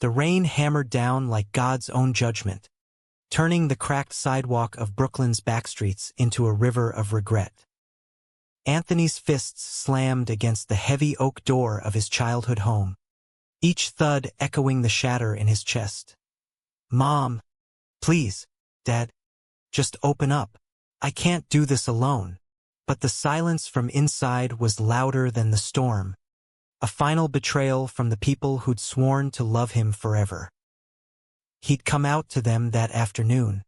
The rain hammered down like God's own judgment, turning the cracked sidewalk of Brooklyn's backstreets into a river of regret. Anthony's fists slammed against the heavy oak door of his childhood home, each thud echoing the shatter in his chest. "Mom, please, Dad, just open up. I can't do this alone." But the silence from inside was louder than the storm, a final betrayal from the people who'd sworn to love him forever. He'd come out to them that afternoon,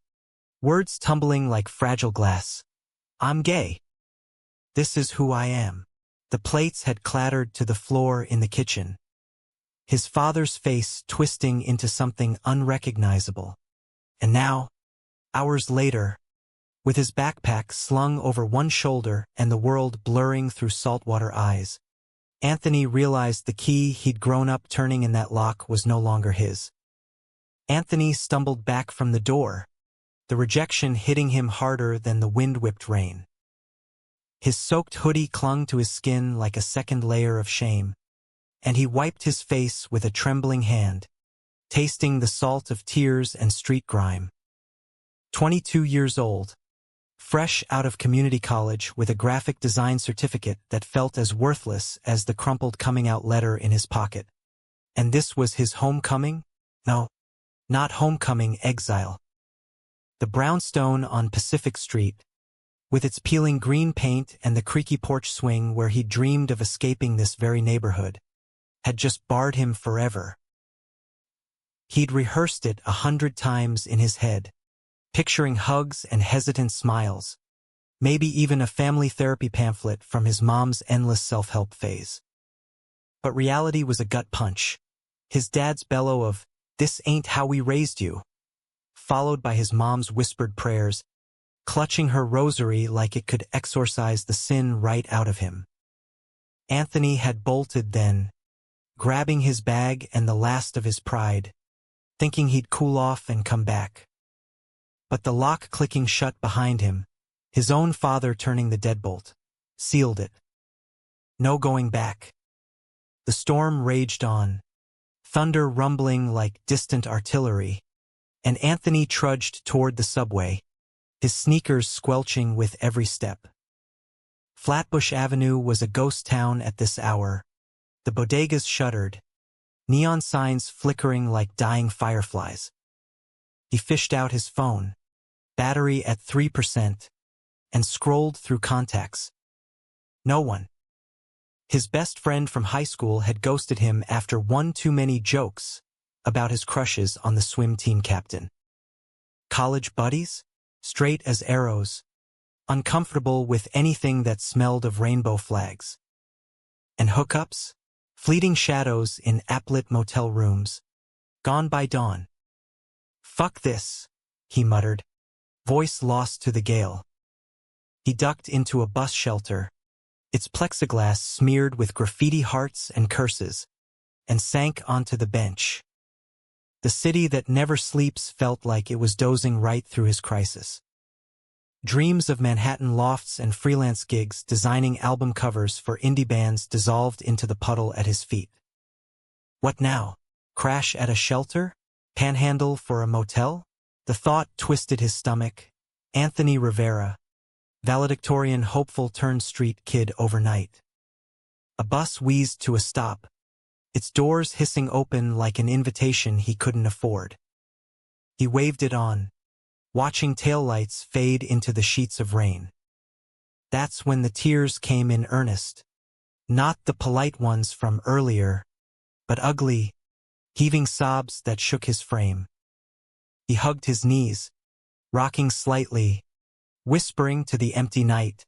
words tumbling like fragile glass. "I'm gay. This is who I am." The plates had clattered to the floor in the kitchen, his father's face twisting into something unrecognizable. And now, hours later, with his backpack slung over one shoulder and the world blurring through saltwater eyes, Anthony realized the key he'd grown up turning in that lock was no longer his. Anthony stumbled back from the door, the rejection hitting him harder than the wind-whipped rain. His soaked hoodie clung to his skin like a second layer of shame, and he wiped his face with a trembling hand, tasting the salt of tears and street grime. 22 years old, fresh out of community college with a graphic design certificate that felt as worthless as the crumpled coming-out letter in his pocket. And this was his homecoming? No, not homecoming, exile. The brownstone on Pacific Street, with its peeling green paint and the creaky porch swing where he'd dreamed of escaping this very neighborhood, had just barred him forever. He'd rehearsed it 100 times in his head, picturing hugs and hesitant smiles, maybe even a family therapy pamphlet from his mom's endless self-help phase. But reality was a gut punch. His dad's bellow of, "This ain't how we raised you," followed by his mom's whispered prayers, clutching her rosary like it could exorcise the sin right out of him. Anthony had bolted then, grabbing his bag and the last of his pride, thinking he'd cool off and come back. But the lock clicking shut behind him, his own father turning the deadbolt, sealed it. No going back. The storm raged on, thunder rumbling like distant artillery, and Anthony trudged toward the subway, his sneakers squelching with every step. Flatbush Avenue was a ghost town at this hour, the bodegas shuttered, neon signs flickering like dying fireflies. He fished out his phone, battery at 3%, and scrolled through contacts. No one. His best friend from high school had ghosted him after one too many jokes about his crushes on the swim team captain. College buddies? Straight as arrows, uncomfortable with anything that smelled of rainbow flags. And hookups? Fleeting shadows in applit motel rooms, gone by dawn. "Fuck this," he muttered, voice lost to the gale. He ducked into a bus shelter, its plexiglass smeared with graffiti hearts and curses, and sank onto the bench. The city that never sleeps felt like it was dozing right through his crisis. Dreams of Manhattan lofts and freelance gigs designing album covers for indie bands dissolved into the puddle at his feet. What now? Crash at a shelter? Panhandle for a motel? The thought twisted his stomach. Anthony Rivera, valedictorian hopeful turn-street kid overnight. A bus wheezed to a stop, its doors hissing open like an invitation he couldn't afford. He waved it on, watching taillights fade into the sheets of rain. That's when the tears came in earnest, not the polite ones from earlier, but ugly, heaving sobs that shook his frame. He hugged his knees, rocking slightly, whispering to the empty night,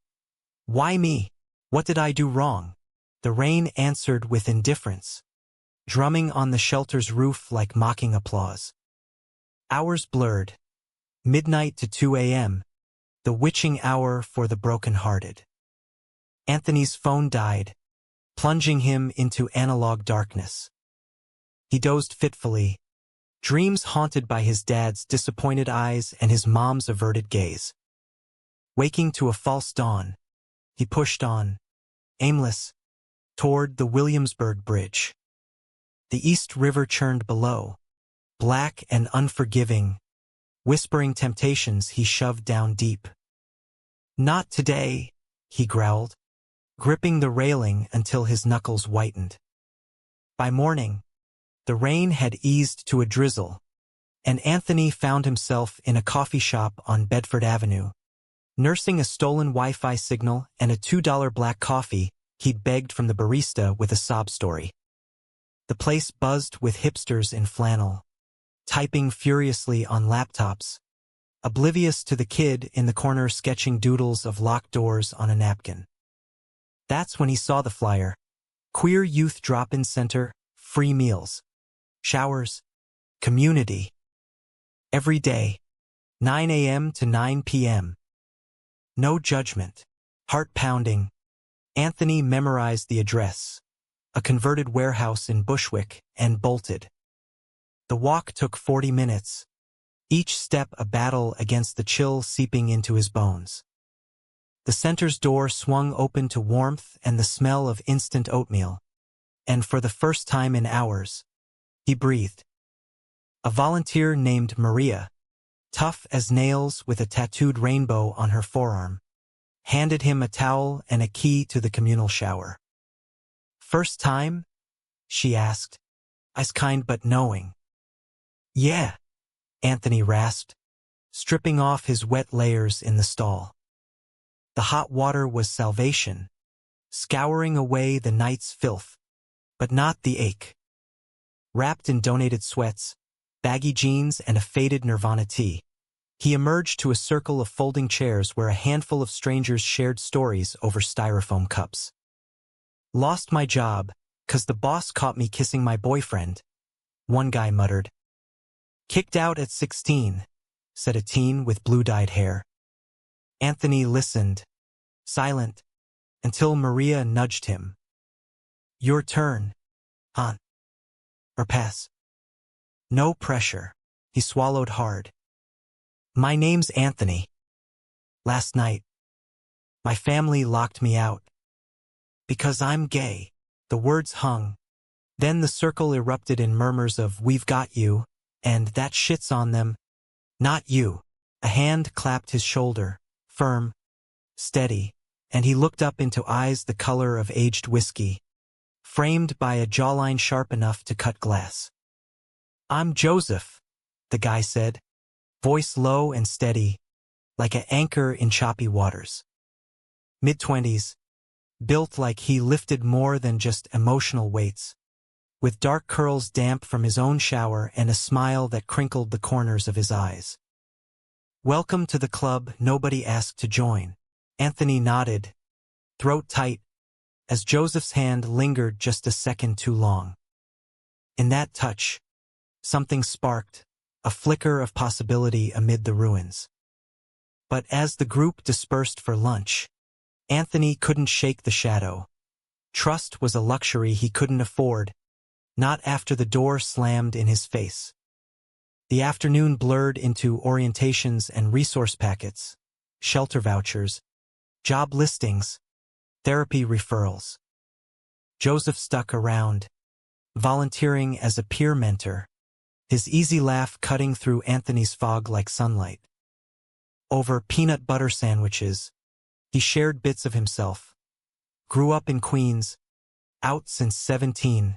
"Why me? What did I do wrong?" The rain answered with indifference, drumming on the shelter's roof like mocking applause. Hours blurred. Midnight to 2 a.m., the witching hour for the broken-hearted. Anthony's phone died, plunging him into analog darkness. He dozed fitfully, dreams haunted by his dad's disappointed eyes and his mom's averted gaze. Waking to a false dawn, he pushed on, aimless, toward the Williamsburg Bridge. The East River churned below, black and unforgiving, whispering temptations he shoved down deep. "Not today," he growled, gripping the railing until his knuckles whitened. By morning, the rain had eased to a drizzle, and Anthony found himself in a coffee shop on Bedford Avenue. Nursing a stolen Wi-Fi signal and a $2 black coffee he'd begged from the barista with a sob story. The place buzzed with hipsters in flannel, typing furiously on laptops, oblivious to the kid in the corner sketching doodles of locked doors on a napkin. That's when he saw the flyer. Queer Youth Drop-In Center, free meals, showers, community. Every day, 9 a.m. to 9 p.m. No judgment. Heart-pounding. Anthony memorized the address, a converted warehouse in Bushwick, and bolted. The walk took 40 minutes, each step a battle against the chill seeping into his bones. The center's door swung open to warmth and the smell of instant oatmeal, and for the first time in hours, he breathed. A volunteer named Maria, tough as nails with a tattooed rainbow on her forearm, handed him a towel and a key to the communal shower. "First time?" she asked, ice kind but knowing. "Yeah," Anthony rasped, stripping off his wet layers in the stall. The hot water was salvation, scouring away the night's filth, but not the ache. Wrapped in donated sweats, baggy jeans, and a faded Nirvana tee, he emerged to a circle of folding chairs where a handful of strangers shared stories over styrofoam cups. "Lost my job, 'cause the boss caught me kissing my boyfriend," one guy muttered. "Kicked out at 16, said a teen with blue-dyed hair. Anthony listened, silent, until Maria nudged him. "Your turn, on. Or pass." No pressure. He swallowed hard. "My name's Anthony. Last night, my family locked me out. Because I'm gay." The words hung. Then the circle erupted in murmurs of "We've got you," and "That shit's on them." "Not you." A hand clapped his shoulder, firm, steady, and he looked up into eyes the color of aged whiskey, framed by a jawline sharp enough to cut glass. "I'm Joseph," the guy said, voice low and steady, like an anchor in choppy waters. Mid-20s, built like he lifted more than just emotional weights, with dark curls damp from his own shower and a smile that crinkled the corners of his eyes. "Welcome to the club nobody asked to join." Anthony nodded, throat tight, as Joseph's hand lingered just a second too long. In that touch, something sparked, a flicker of possibility amid the ruins. But as the group dispersed for lunch, Anthony couldn't shake the shadow. Trust was a luxury he couldn't afford, not after the door slammed in his face. The afternoon blurred into orientations and resource packets, shelter vouchers, job listings, therapy referrals. Joseph stuck around, volunteering as a peer mentor, his easy laugh cutting through Anthony's fog like sunlight. Over peanut butter sandwiches, he shared bits of himself. Grew up in Queens, out since 17,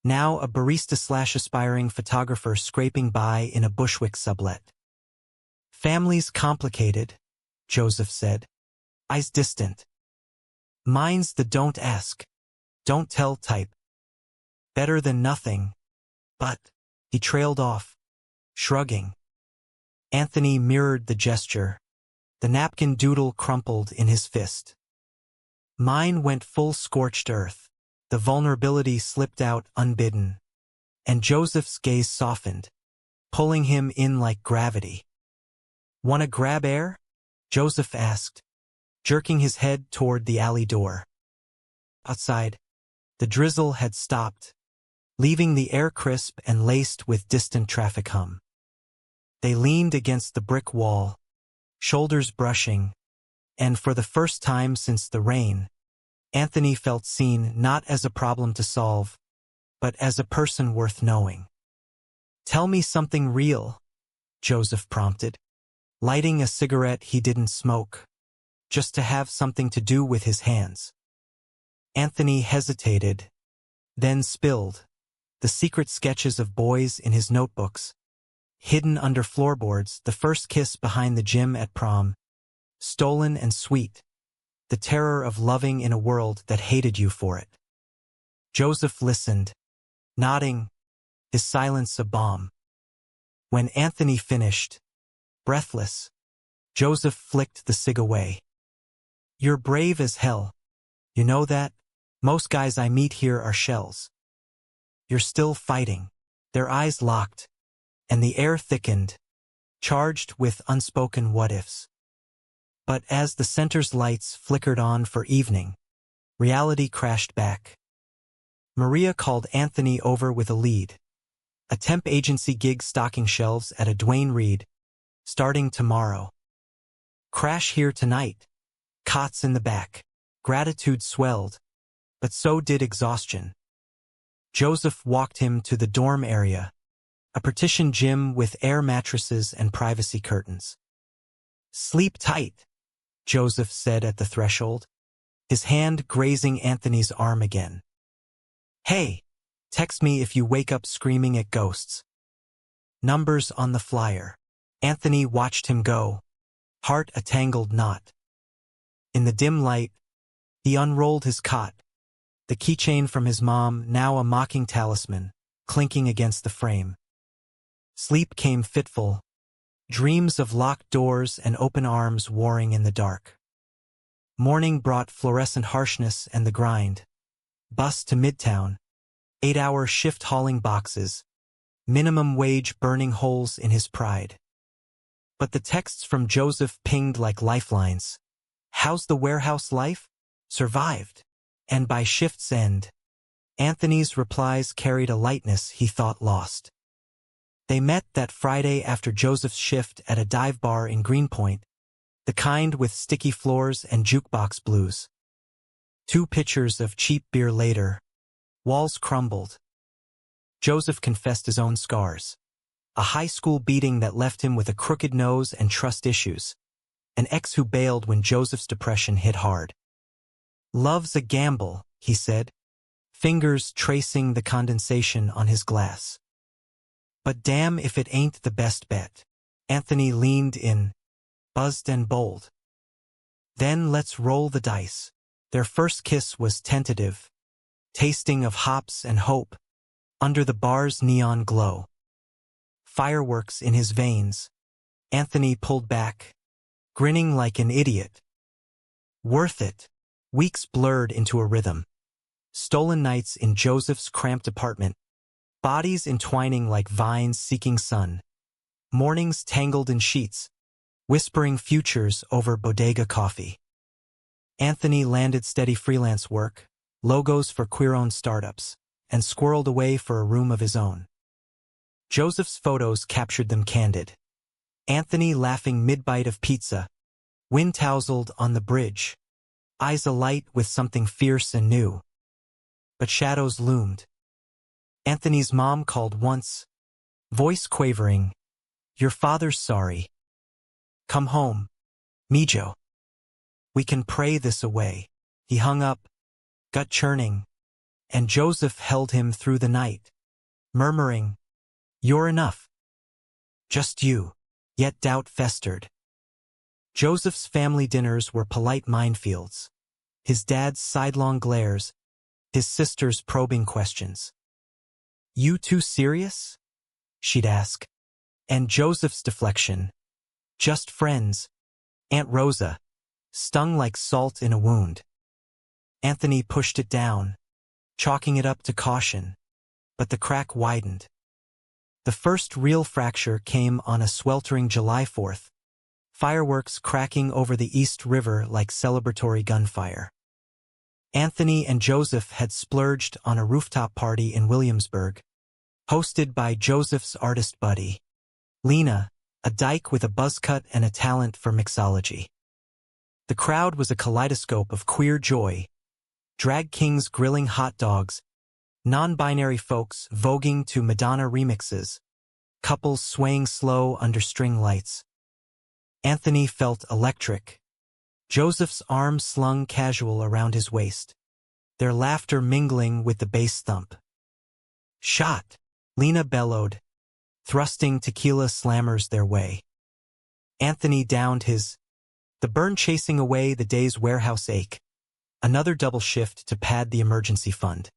now a barista/aspiring photographer scraping by in a Bushwick sublet. "Family's complicated," Joseph said, eyes distant. "Mine's the don't ask, don't tell type. Better than nothing, but..." He trailed off, shrugging. Anthony mirrored the gesture, the napkin doodle crumpled in his fist. "Mine went full scorched earth." The vulnerability slipped out unbidden, and Joseph's gaze softened, pulling him in like gravity. "Wanna grab air?" Joseph asked, jerking his head toward the alley door. Outside, the drizzle had stopped, leaving the air crisp and laced with distant traffic hum. They leaned against the brick wall, shoulders brushing, and for the first time since the rain, Anthony felt seen not as a problem to solve, but as a person worth knowing. "Tell me something real," Joseph prompted, lighting a cigarette he didn't smoke, just to have something to do with his hands. Anthony hesitated, then spilled the secret sketches of boys in his notebooks, hidden under floorboards, the first kiss behind the gym at prom, stolen and sweet, the terror of loving in a world that hated you for it. Joseph listened, nodding, his silence a bomb. When Anthony finished, breathless, Joseph flicked the cig away. "You're brave as hell. You know that? Most guys I meet here are shells. You're still fighting." Their eyes locked, and the air thickened, charged with unspoken what-ifs. But as the center's lights flickered on for evening, reality crashed back. Maria called Anthony over with a lead. A temp agency gig stocking shelves at a Duane Reade, starting tomorrow. "Crash here tonight." Cots in the back. Gratitude swelled, but so did exhaustion. Joseph walked him to the dorm area, a partitioned gym with air mattresses and privacy curtains. "Sleep tight," Joseph said at the threshold, his hand grazing Anthony's arm again. "Hey, text me if you wake up screaming at ghosts." Numbers on the flyer. Anthony watched him go, heart a tangled knot. In the dim light, he unrolled his cot, the keychain from his mom, now a mocking talisman, clinking against the frame. Sleep came fitful, dreams of locked doors and open arms warring in the dark. Morning brought fluorescent harshness and the grind. Bus to Midtown, 8-hour shift hauling boxes, minimum wage burning holes in his pride. But the texts from Joseph pinged like lifelines. "How's the warehouse life?" "Survived." And by shift's end, Anthony's replies carried a lightness he thought lost. They met that Friday after Joseph's shift at a dive bar in Greenpoint, the kind with sticky floors and jukebox blues. 2 pitchers of cheap beer later, walls crumbled. Joseph confessed his own scars. A high school beating that left him with a crooked nose and trust issues. An ex who bailed when Joseph's depression hit hard. "Love's a gamble," he said, fingers tracing the condensation on his glass. "But damn if it ain't the best bet." Anthony leaned in, buzzed and bold. "Then let's roll the dice." Their first kiss was tentative, tasting of hops and hope, under the bar's neon glow. Fireworks in his veins, Anthony pulled back, grinning like an idiot. Worth it. Weeks blurred into a rhythm. Stolen nights in Joseph's cramped apartment, bodies entwining like vines seeking sun. Mornings tangled in sheets, whispering futures over bodega coffee. Anthony landed steady freelance work, logos for queer-owned startups, and squirreled away for a room of his own. Joseph's photos captured them candid. Anthony laughing mid-bite of pizza, wind-tousled on the bridge, eyes alight with something fierce and new. But shadows loomed. Anthony's mom called once, voice quavering, "Your father's sorry. Come home, Mijo. We can pray this away." He hung up, gut churning, and Joseph held him through the night, murmuring, "You're enough. Just you." Yet doubt festered. Joseph's family dinners were polite minefields. His dad's sidelong glares, his sister's probing questions. "You too serious?" she'd ask. And Joseph's deflection, "Just friends." Aunt Rosa, stung like salt in a wound. Anthony pushed it down, chalking it up to caution, but the crack widened. The first real fracture came on a sweltering July 4th, fireworks cracking over the East River like celebratory gunfire. Anthony and Joseph had splurged on a rooftop party in Williamsburg, hosted by Joseph's artist buddy, Lena, a dyke with a buzz cut and a talent for mixology. The crowd was a kaleidoscope of queer joy, drag kings grilling hot dogs, Non-binary folks voguing to Madonna remixes, couples swaying slow under string lights. Anthony felt electric. Joseph's arms slung casual around his waist, their laughter mingling with the bass thump. Shot! Lena bellowed, thrusting tequila slammers their way. Anthony downed his, the burn chasing away the day's warehouse ache. Another double shift to pad the emergency fund.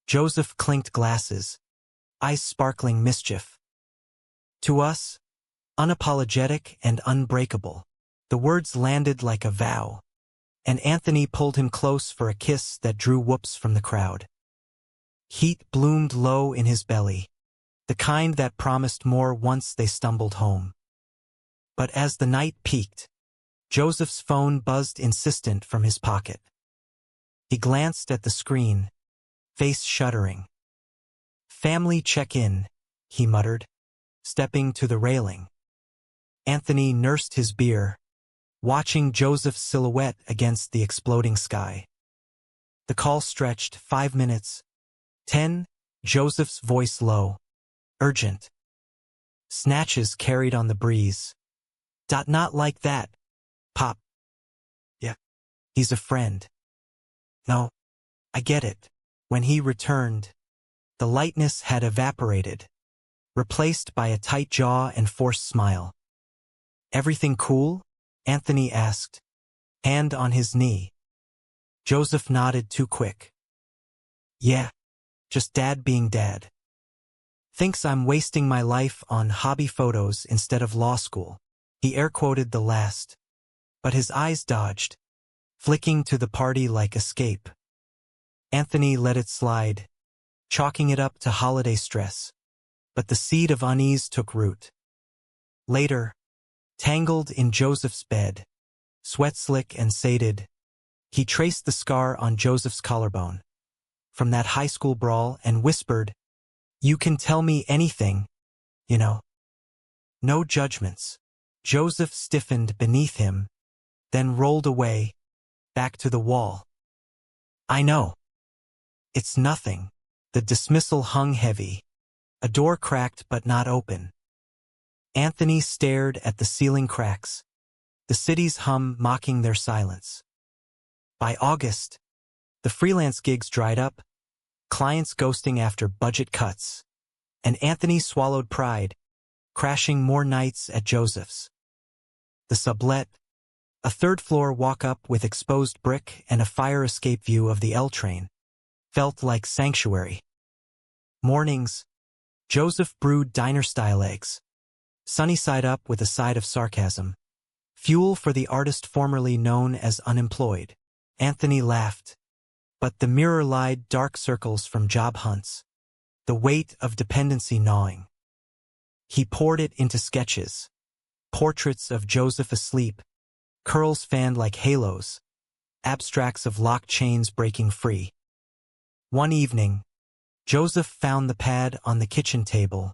Joseph clinked glasses, eyes sparkling mischief. To us, unapologetic and unbreakable. The words landed like a vow, and Anthony pulled him close for a kiss that drew whoops from the crowd. Heat bloomed low in his belly, the kind that promised more once they stumbled home. But as the night peaked, Joseph's phone buzzed insistent from his pocket. He glanced at the screen, face shuddering. "Family check-in," he muttered, stepping to the railing. Anthony nursed his beer, watching Joseph's silhouette against the exploding sky. The call stretched 5 minutes. 10, Joseph's voice low, urgent. Snatches carried on the breeze. Not like that, Pop. Yeah, he's a friend. No, I get it. When he returned, the lightness had evaporated, replaced by a tight jaw and forced smile. "Everything cool?" Anthony asked, hand on his knee. Joseph nodded too quick. "Yeah, just Dad being Dad. Thinks I'm wasting my life on hobby photos instead of law school." He air-quoted the last, but his eyes dodged, flicking to the party like escape. Anthony let it slide, chalking it up to holiday stress, but the seed of unease took root. Later, tangled in Joseph's bed, sweat-slick and sated, he traced the scar on Joseph's collarbone from that high school brawl and whispered, "You can tell me anything, you know. No judgments." Joseph stiffened beneath him, then rolled away, back to the wall. "I know. It's nothing." The dismissal hung heavy, a door cracked but not open. Anthony stared at the ceiling cracks, the city's hum mocking their silence. By August, the freelance gigs dried up, clients ghosting after budget cuts, and Anthony swallowed pride, crashing more nights at Joseph's. The sublet, a third-floor walk-up with exposed brick and a fire escape view of the L train, felt like sanctuary. Mornings, Joseph brewed diner-style eggs, sunny side up with a side of sarcasm, fuel for the artist formerly known as unemployed. Anthony laughed, but the mirror lied dark circles from job hunts, the weight of dependency gnawing. He poured it into sketches, portraits of Joseph asleep, curls fanned like halos, abstracts of locked chains breaking free. One evening, Joseph found the pad on the kitchen table,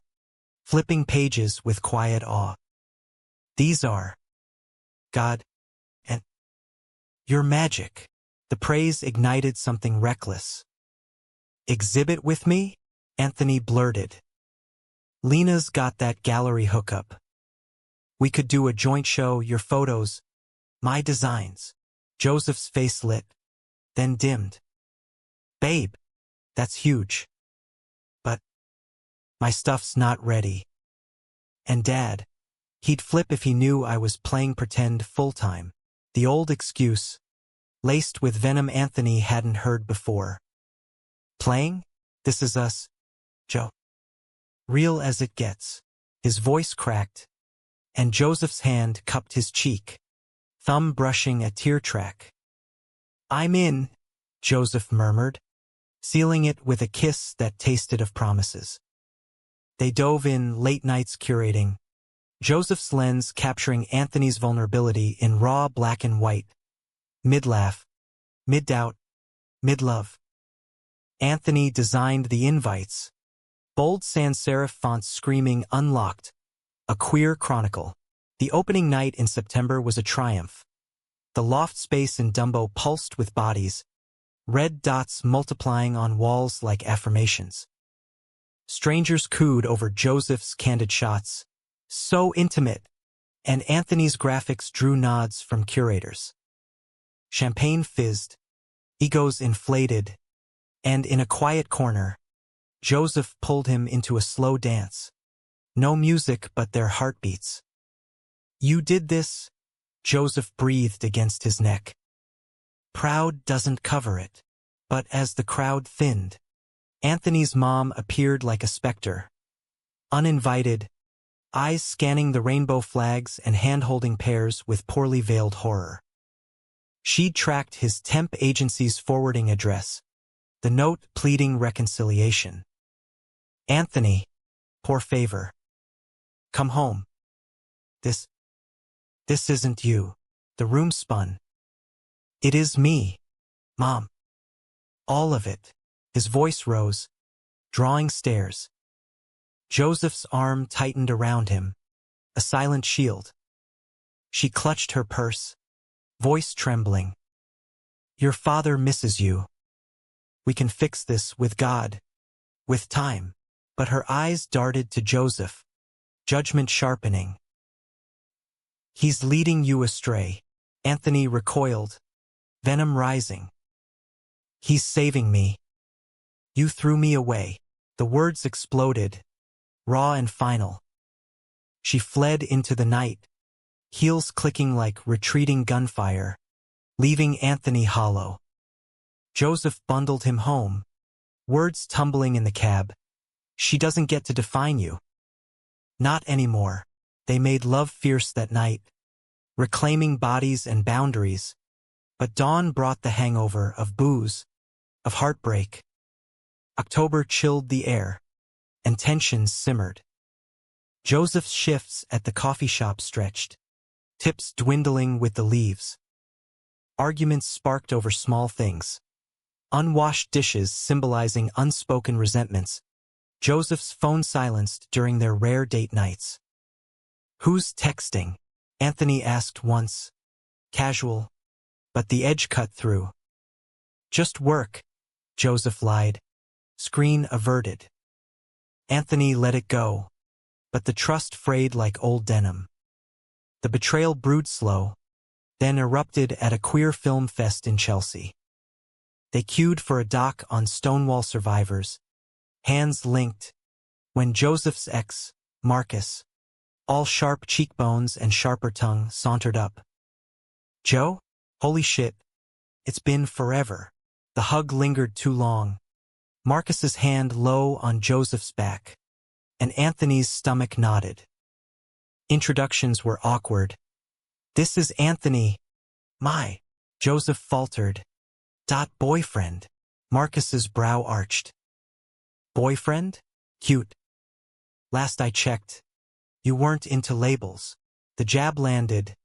flipping pages with quiet awe. "These are God and your magic." The praise ignited something reckless. "Exhibit with me?" Anthony blurted. "Lena's got that gallery hookup. We could do a joint show, your photos, my designs." Joseph's face lit, then dimmed. "Babe, that's huge. But my stuff's not ready. And Dad, he'd flip if he knew I was playing pretend full-time." The old excuse, laced with venom Anthony hadn't heard before. "Playing? This is us, Joe. Real as it gets." His voice cracked, and Joseph's hand cupped his cheek, thumb brushing a tear track. "I'm in," Joseph murmured, sealing it with a kiss that tasted of promises. They dove in, late nights curating, Joseph's lens capturing Anthony's vulnerability in raw black and white. Mid-laugh, mid-doubt, mid-love. Anthony designed the invites, bold sans serif fonts screaming "Unlocked," a queer chronicle. The opening night in September was a triumph. The loft space in Dumbo pulsed with bodies, red dots multiplying on walls like affirmations. Strangers cooed over Joseph's candid shots. So intimate, and Anthony's graphics drew nods from curators. Champagne fizzed, egos inflated, and in a quiet corner, Joseph pulled him into a slow dance. No music but their heartbeats. "You did this?" Joseph breathed against his neck. Proud doesn't cover it. But as the crowd thinned, Anthony's mom appeared like a specter. Uninvited, eyes scanning the rainbow flags and hand-holding pairs with poorly veiled horror. She'd tracked his temp agency's forwarding address, the note pleading reconciliation. "Anthony, poor favor. Come home. This isn't you." The room spun. "It is me, Mom. All of it." His voice rose, drawing stares. Joseph's arm tightened around him, a silent shield. She clutched her purse, voice trembling. "Your father misses you. We can fix this with God, with time." But her eyes darted to Joseph, judgment sharpening. "He's leading you astray." Anthony recoiled, venom rising. "He's saving me. You threw me away." The words exploded, raw and final. She fled into the night, heels clicking like retreating gunfire, leaving Anthony hollow. Joseph bundled him home, words tumbling in the cab. "She doesn't get to define you." Not anymore. They made love fierce that night, reclaiming bodies and boundaries. But dawn brought the hangover of booze, of heartbreak. October chilled the air, and tensions simmered. Joseph's shifts at the coffee shop stretched, tips dwindling with the leaves. Arguments sparked over small things. Unwashed dishes symbolizing unspoken resentments. Joseph's phone silenced during their rare date nights. "Who's texting?" Anthony asked once. Casual, but the edge cut through. "Just work," Joseph lied. Screen averted. Anthony let it go, but the trust frayed like old denim. The betrayal brewed slow, then erupted at a queer film fest in Chelsea. They queued for a doc on Stonewall survivors, hands linked, when Joseph's ex, Marcus, all sharp cheekbones and sharper tongue, sauntered up. "Joe? Holy shit. It's been forever." The hug lingered too long. Marcus's hand low on Joseph's back, and Anthony's stomach nodded. Introductions were awkward. "This is Anthony. My," Joseph faltered. "Boyfriend." Marcus's brow arched. "Boyfriend? Cute. Last I checked, you weren't into labels." The jab landed,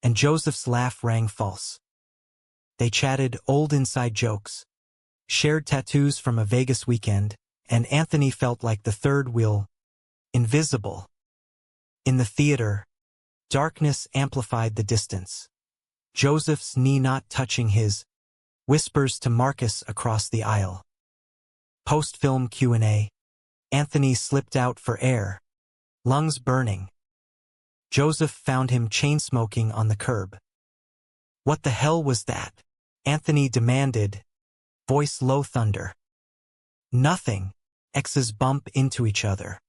and Joseph's laugh rang false. They chatted old inside jokes, shared tattoos from a Vegas weekend, and Anthony felt like the third wheel, invisible. In the theater, darkness amplified the distance. Joseph's knee not touching his, whispers to Marcus across the aisle. Post-film Q&A, Anthony slipped out for air, lungs burning. Joseph found him chain-smoking on the curb. "What the hell was that?" Anthony demanded, voice low thunder. "Nothing." Exes bump into each other.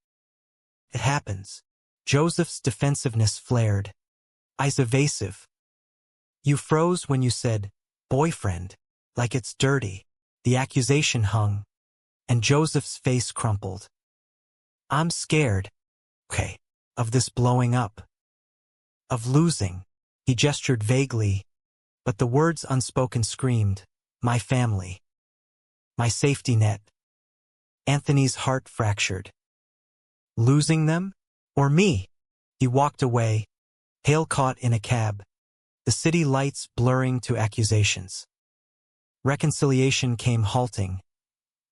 "It happens." Joseph's defensiveness flared, eyes evasive. "You froze when you said, boyfriend, like it's dirty." The accusation hung, and Joseph's face crumpled. "I'm scared, okay, of this blowing up. Of losing." He gestured vaguely, but the words unspoken screamed, "My family. My safety net." Anthony's heart fractured. Losing them? Or me? He walked away, hail caught in a cab, the city lights blurring to accusations. Reconciliation came halting.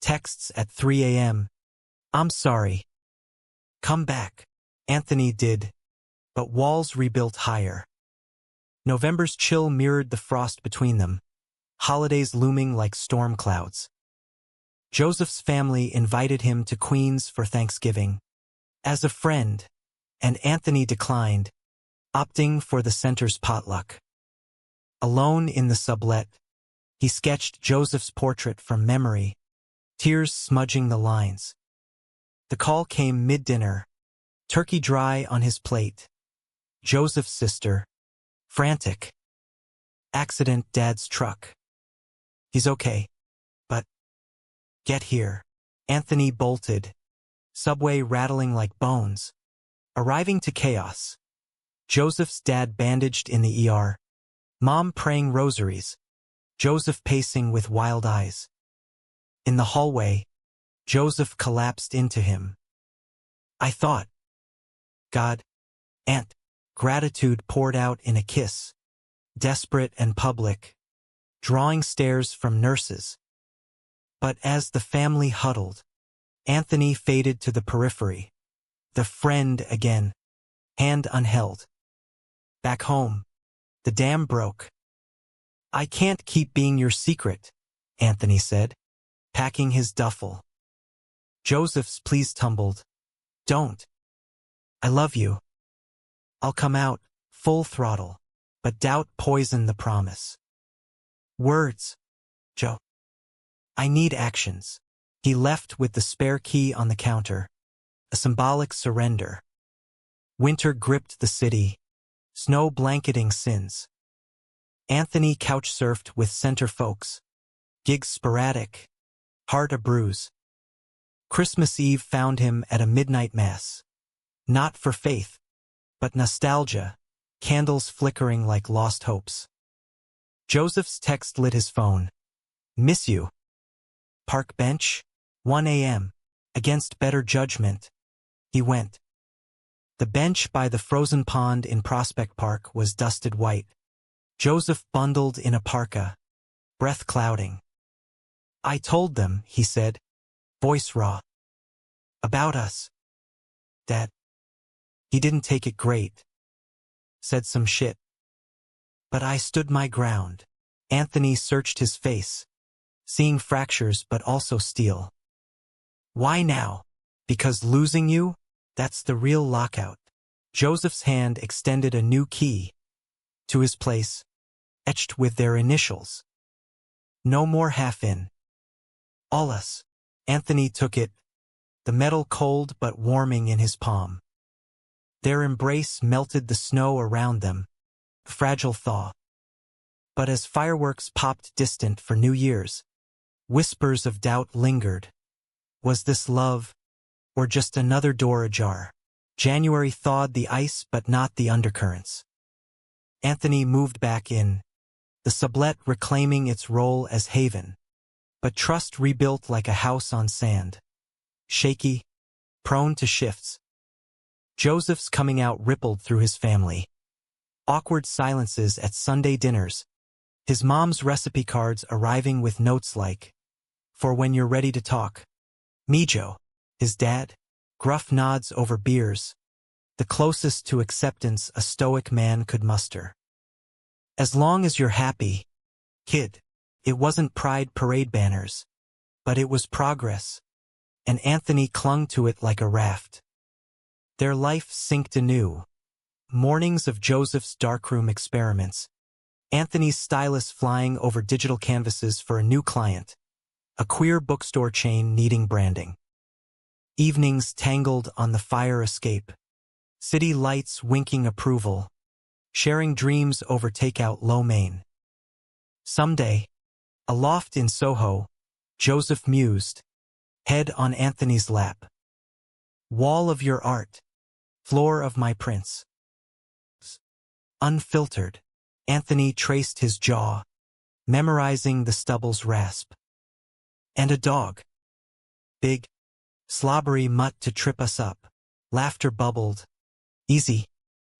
Texts at 3 a.m. "I'm sorry. Come back." Anthony did, but walls rebuilt higher. November's chill mirrored the frost between them. holidays looming like storm clouds. Joseph's family invited him to Queens for Thanksgiving as a friend, and Anthony declined, opting for the center's potluck. Alone in the sublet, he sketched Joseph's portrait from memory, tears smudging the lines. The call came mid-dinner, turkey dry on his plate. Joseph's sister, frantic. Accident, Dad's truck. He's okay, but get here. Anthony bolted, subway rattling like bones. Arriving to chaos. Joseph's dad bandaged in the ER. Mom praying rosaries. Joseph pacing with wild eyes. In the hallway, Joseph collapsed into him. I thought. God. Aunt. Gratitude poured out in a kiss. Desperate and public. Drawing stares from nurses. But as the family huddled, Anthony faded to the periphery. The friend again. Hand unheld. Back home. The dam broke. I can't keep being your secret, Anthony said, packing his duffel. Joseph's pleas tumbled. Don't. I love you. I'll come out, full throttle, but doubt poisoned the promise. Words. Joe. I need actions. He left with the spare key on the counter. A symbolic surrender. Winter gripped the city. Snow blanketing sins. Anthony couch-surfed with center folks. Gigs sporadic. Heart a bruise. Christmas Eve found him at a midnight mass. Not for faith, but nostalgia. Candles flickering like lost hopes. Joseph's text lit his phone. Miss you. Park bench. 1 a.m. Against better judgment. He went. The bench by the frozen pond in Prospect Park was dusted white. Joseph bundled in a parka, breath clouding. I told them, he said, voice raw. About us. Dad. He didn't take it great. Said some shit. But I stood my ground. Anthony searched his face, seeing fractures but also steel. Why now? Because losing you? That's the real lockout. Joseph's hand extended a new key to his place, etched with their initials. No more half-in. All us. Anthony took it, the metal cold but warming in his palm. Their embrace melted the snow around them, a fragile thaw. But as fireworks popped distant for New Year's, whispers of doubt lingered. Was this love, or just another door ajar? January thawed the ice but not the undercurrents. Anthony moved back in, the sublet reclaiming its role as haven. But trust rebuilt like a house on sand. Shaky, prone to shifts. Joseph's coming out rippled through his family. Awkward silences at Sunday dinners. His mom's recipe cards arriving with notes like, for when you're ready to talk. Mijo. His dad. Gruff nods over beers. The closest to acceptance a stoic man could muster. As long as you're happy, kid. It wasn't pride parade banners. But it was progress. And Anthony clung to it like a raft. Their life synced anew. Mornings of Joseph's darkroom experiments. Anthony's stylus flying over digital canvases for a new client. A queer bookstore chain needing branding. Evenings tangled on the fire escape. City lights winking approval. Sharing dreams over takeout lo mein. Someday, a loft in Soho, Joseph mused, head on Anthony's lap. Wall of your art, floor of my prince. Unfiltered, Anthony traced his jaw, memorizing the stubble's rasp. And a dog. Big, slobbery mutt to trip us up. Laughter bubbled. Easy.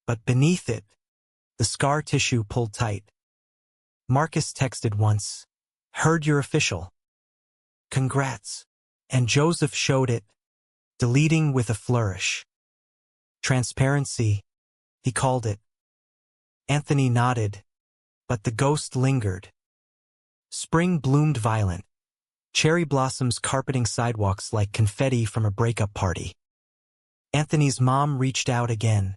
But beneath it, the scar tissue pulled tight. Marcus texted once. Heard you're official. Congrats. And Joseph showed it, deleting with a flourish. Transparency, he called it. Anthony nodded, but the ghost lingered. Spring bloomed violent, cherry blossoms carpeting sidewalks like confetti from a breakup party. Anthony's mom reached out again,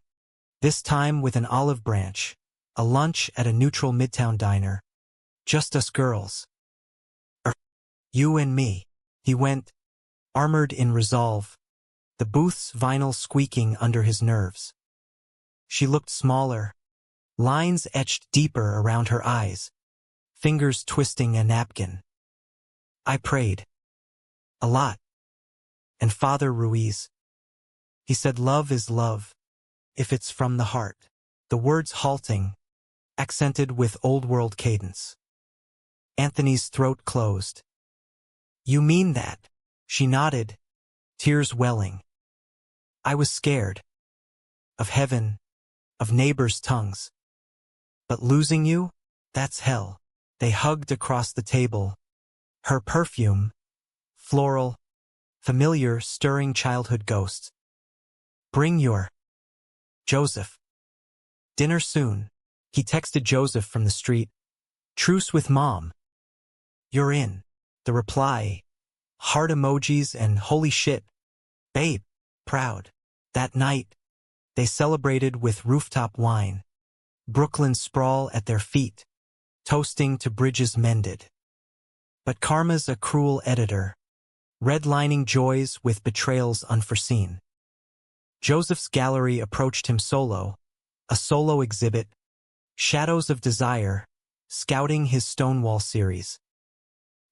this time with an olive branch, a lunch at a neutral midtown diner. Just us girls. You and me. He went, armored in resolve, the booth's vinyl squeaking under his nerves. She looked smaller, lines etched deeper around her eyes, fingers twisting a napkin. I prayed. A lot. And Father Ruiz. He said love is love, if it's from the heart. The words halting, accented with old-world cadence. Anthony's throat closed. You mean that? She nodded, tears welling. I was scared. Of heaven, of neighbors' tongues. But losing you? That's hell. They hugged across the table. Her perfume, floral, familiar, stirring childhood ghosts. Bring your Joseph. Dinner soon. He texted Joseph from the street. Truce with Mom. You're in. The reply, heart emojis and holy shit. Babe, proud. That night, they celebrated with rooftop wine. Brooklyn sprawl at their feet, toasting to bridges mended. But karma's a cruel editor, redlining joys with betrayals unforeseen. Joseph's gallery approached him solo, a solo exhibit, Shadows of Desire, scouting his Stonewall series.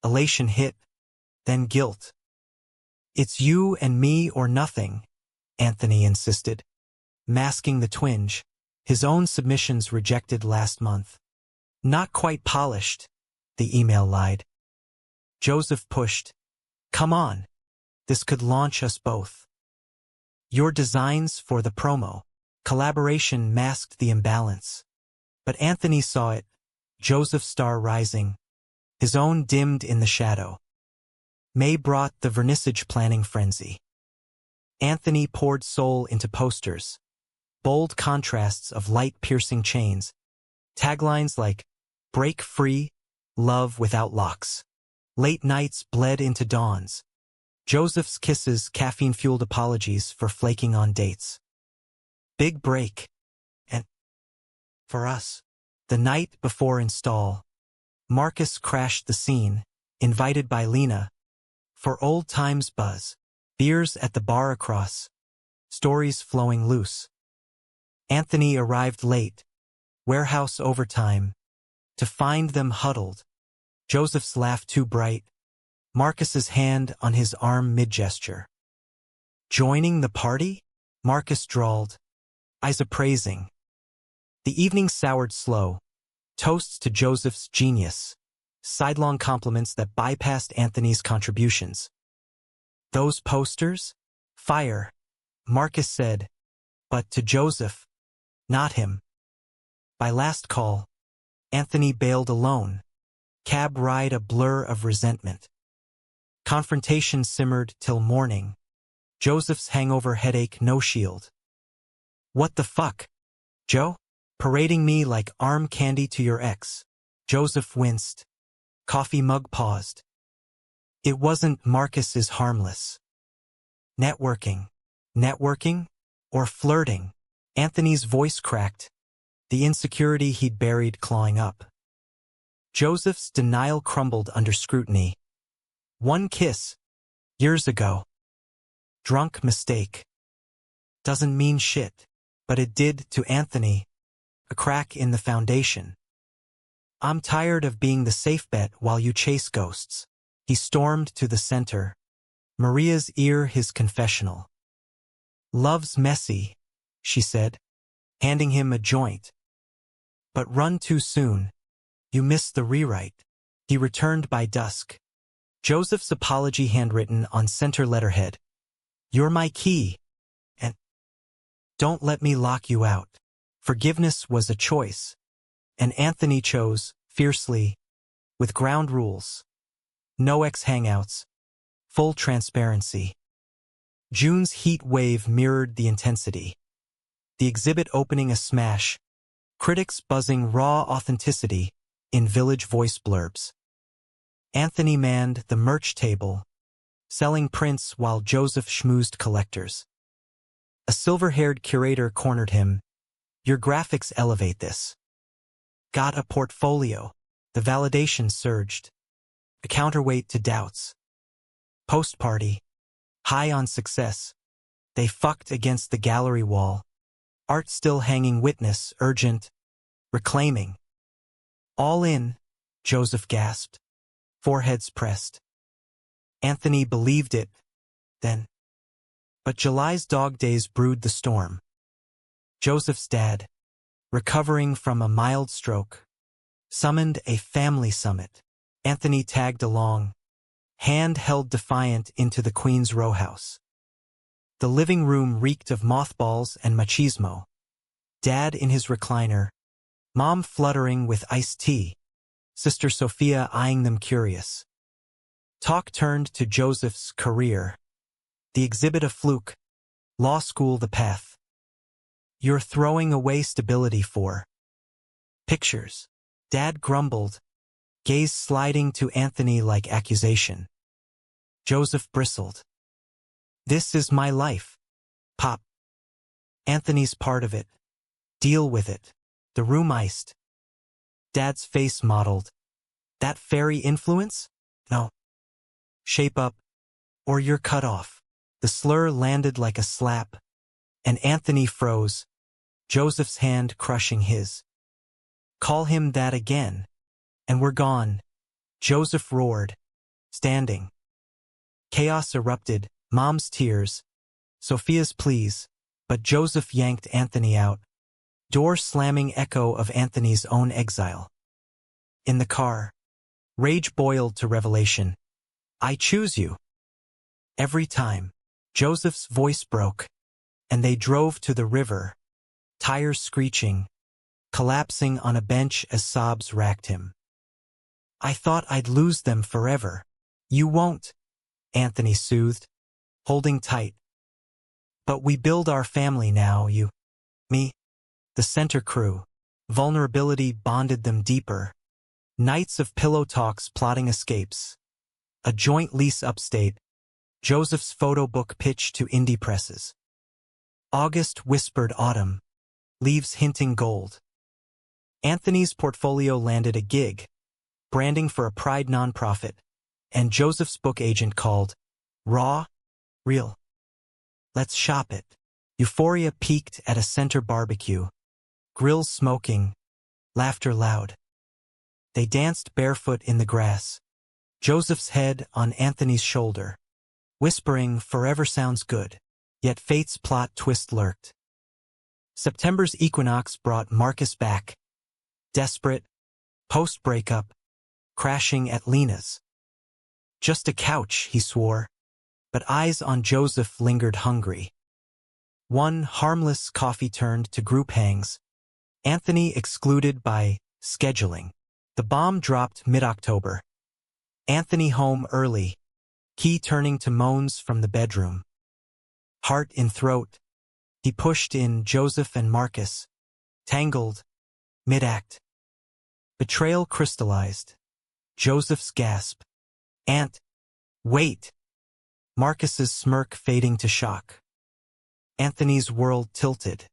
Elation hit, then guilt. It's you and me or nothing, Anthony insisted, masking the twinge, his own submissions rejected last month. Not quite polished, the email lied. Joseph pushed. Come on, this could launch us both. Your designs for the promo. Collaboration masked the imbalance. But Anthony saw it, Joseph's star rising, his own dimmed in the shadow. May brought the vernissage planning frenzy. Anthony poured soul into posters, bold contrasts of light-piercing chains, taglines like, break free, love without locks. Late nights bled into dawns. Joseph's kisses caffeine-fueled apologies for flaking on dates. Big break. And for us, the night before install, Marcus crashed the scene, invited by Lena, for old times buzz, beers at the bar across, stories flowing loose. Anthony arrived late, warehouse overtime, to find them huddled. Joseph's laugh too bright, Marcus's hand on his arm mid-gesture. Joining the party? Marcus drawled, eyes appraising. The evening soured slow, toasts to Joseph's genius, sidelong compliments that bypassed Anthony's contributions. Those posters? Fire, Marcus said, but to Joseph, not him. By last call, Anthony bailed alone, cab ride a blur of resentment. Confrontation simmered till morning, Joseph's hangover headache no shield. What the fuck, Joe? Parading me like arm candy to your ex. Joseph winced. Coffee mug paused. It wasn't Marcus's harmless. Networking. Networking? Or flirting? Anthony's voice cracked, the insecurity he'd buried clawing up. Joseph's denial crumbled under scrutiny. One kiss. Years ago. Drunk mistake. Doesn't mean shit, but it did to Anthony. A crack in the foundation. I'm tired of being the safe bet while you chase ghosts. He stormed to the center. Maria's ear his confessional. Love's messy, she said, handing him a joint. But run too soon. You missed the rewrite. He returned by dusk. Joseph's apology handwritten on center letterhead. You're my key. And don't let me lock you out. Forgiveness was a choice, and Anthony chose, fiercely, with ground rules. No ex-hangouts, full transparency. June's heat wave mirrored the intensity. The exhibit opening a smash, critics buzzing raw authenticity in Village Voice blurbs. Anthony manned the merch table, selling prints while Joseph schmoozed collectors. A silver-haired curator cornered him. Your graphics elevate this. Got a portfolio. The validation surged. A counterweight to doubts. Post-party. High on success. They fucked against the gallery wall. Art still hanging witness, urgent. Reclaiming. All in, Joseph gasped. Foreheads pressed. Anthony believed it, then. But July's dog days brewed the storm. Joseph's dad, recovering from a mild stroke, summoned a family summit. Anthony tagged along, hand held defiant into the Queen's row house. The living room reeked of mothballs and machismo. Dad in his recliner, Mom fluttering with iced tea, Sister Sophia eyeing them curious. Talk turned to Joseph's career. The exhibit a fluke, law school the path. You're throwing away stability for pictures. Dad grumbled, gaze sliding to Anthony like accusation. Joseph bristled. This is my life. Pop. Anthony's part of it. Deal with it. The room iced. Dad's face modeled. That fairy influence? No. Shape up, or you're cut off. The slur landed like a slap, and Anthony froze, Joseph's hand crushing his. Call him that again, and we're gone, Joseph roared, standing. Chaos erupted, Mom's tears, Sophia's pleas, but Joseph yanked Anthony out, door slamming echo of Anthony's own exile. In the car, rage boiled to revelation. I choose you. Every time, Joseph's voice broke, and they drove to the river, tires screeching, collapsing on a bench as sobs racked him. I thought I'd lose them forever. You won't, Anthony soothed, holding tight. But we build our family now, you, me, the center crew. Vulnerability bonded them deeper. Nights of pillow talks plotting escapes. A joint lease upstate. Joseph's photo book pitch to indie presses. August whispered autumn. Leaves hinting gold. Anthony's portfolio landed a gig. Branding for a Pride nonprofit. And Joseph's book agent called. Raw? Real. Let's shop it. Euphoria peaked at a center barbecue. Grills smoking. Laughter loud. They danced barefoot in the grass. Joseph's head on Anthony's shoulder. Whispering forever sounds good. Yet fate's plot twist lurked. September's equinox brought Marcus back. Desperate. Post-breakup. Crashing at Lena's. Just a couch, he swore. But eyes on Joseph lingered hungry. One harmless coffee turned to group hangs. Anthony excluded by scheduling. The bomb dropped mid-October. Anthony home early. Key turning to moans from the bedroom. Heart in throat. He pushed in Joseph and Marcus. Tangled. Mid-act. Betrayal crystallized. Joseph's gasp. Aunt. Wait. Marcus's smirk fading to shock. Anthony's world tilted.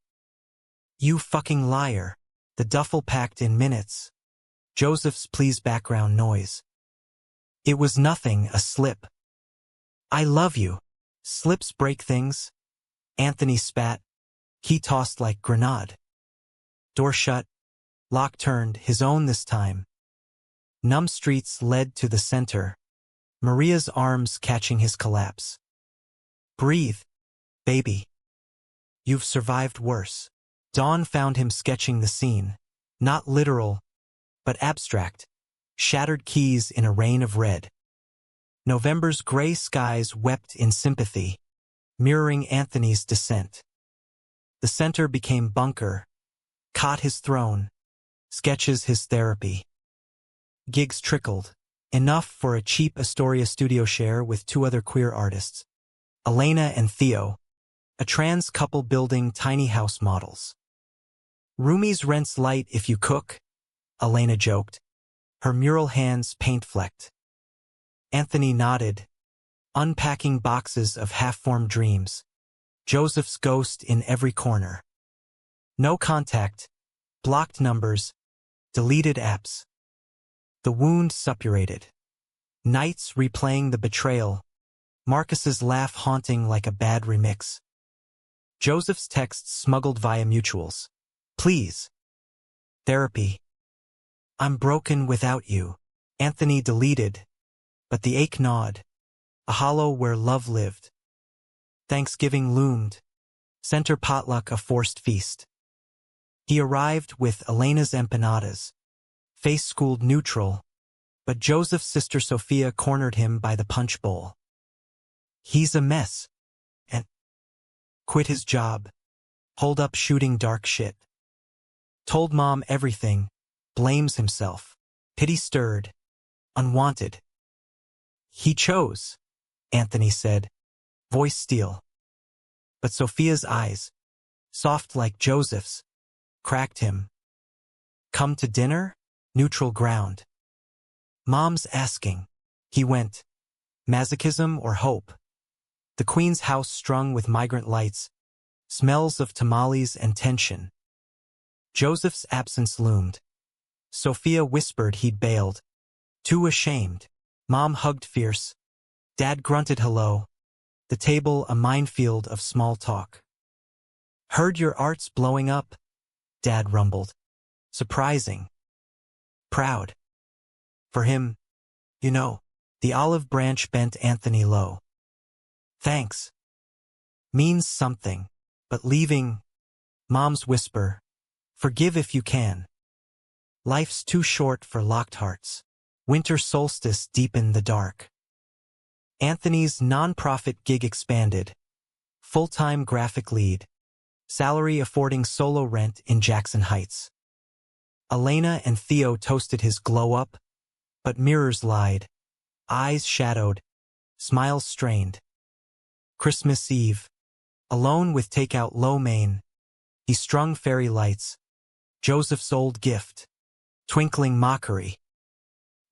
You fucking liar. The duffel packed in minutes. Joseph's please background noise. It was nothing, a slip. I love you. Slips break things. Anthony spat. Key tossed like grenade. Door shut. Lock turned, his own this time. Numb streets led to the center. Maria's arms catching his collapse. Breathe, baby. You've survived worse. Dawn found him sketching the scene. Not literal, but abstract. Shattered keys in a rain of red. November's gray skies wept in sympathy, mirroring Anthony's descent. The center became bunker, caught his throne, sketches his therapy. Gigs trickled, enough for a cheap Astoria studio share with two other queer artists, Elena and Theo, a trans couple building tiny house models. Roomies rents light if you cook, Elena joked, her mural hands paint-flecked. Anthony nodded, unpacking boxes of half-formed dreams. Joseph's ghost in every corner. No contact, blocked numbers, deleted apps. The wound suppurated. Nights replaying the betrayal. Marcus's laugh haunting like a bad remix. Joseph's texts smuggled via mutuals. Please. Therapy. I'm broken without you. Anthony deleted, but the ache gnawed. A hollow where love lived. Thanksgiving loomed. Center potluck a forced feast. He arrived with Elena's empanadas. Face schooled neutral, but Joseph's sister Sophia cornered him by the punch bowl. He's a mess. And quit his job. Hold up shooting dark shit. Told mom everything. Blames himself. Pity stirred. Unwanted. He chose, Anthony said. Voice steel. But Sophia's eyes, soft like Joseph's, cracked him. Come to dinner? Neutral ground. Mom's asking. He went. Masochism or hope? The Queen's house strung with migrant lights, smells of tamales and tension. Joseph's absence loomed. Sophia whispered he'd bailed. Too ashamed. Mom hugged fierce. Dad grunted hello. The table a minefield of small talk. Heard your art's blowing up? Dad rumbled. Surprising. Proud. For him, you know. The olive branch bent Anthony low. Thanks. Means something, but leaving. Mom's whisper. Forgive if you can. Life's too short for locked hearts. Winter solstice deepened the dark. Anthony's non-profit gig expanded. Full-time graphic lead. Salary affording solo rent in Jackson Heights. Elena and Theo toasted his glow-up, but mirrors lied. Eyes shadowed. Smiles strained. Christmas Eve. Alone with takeout lo mein. He strung fairy lights. Joseph's old gift. Twinkling mockery.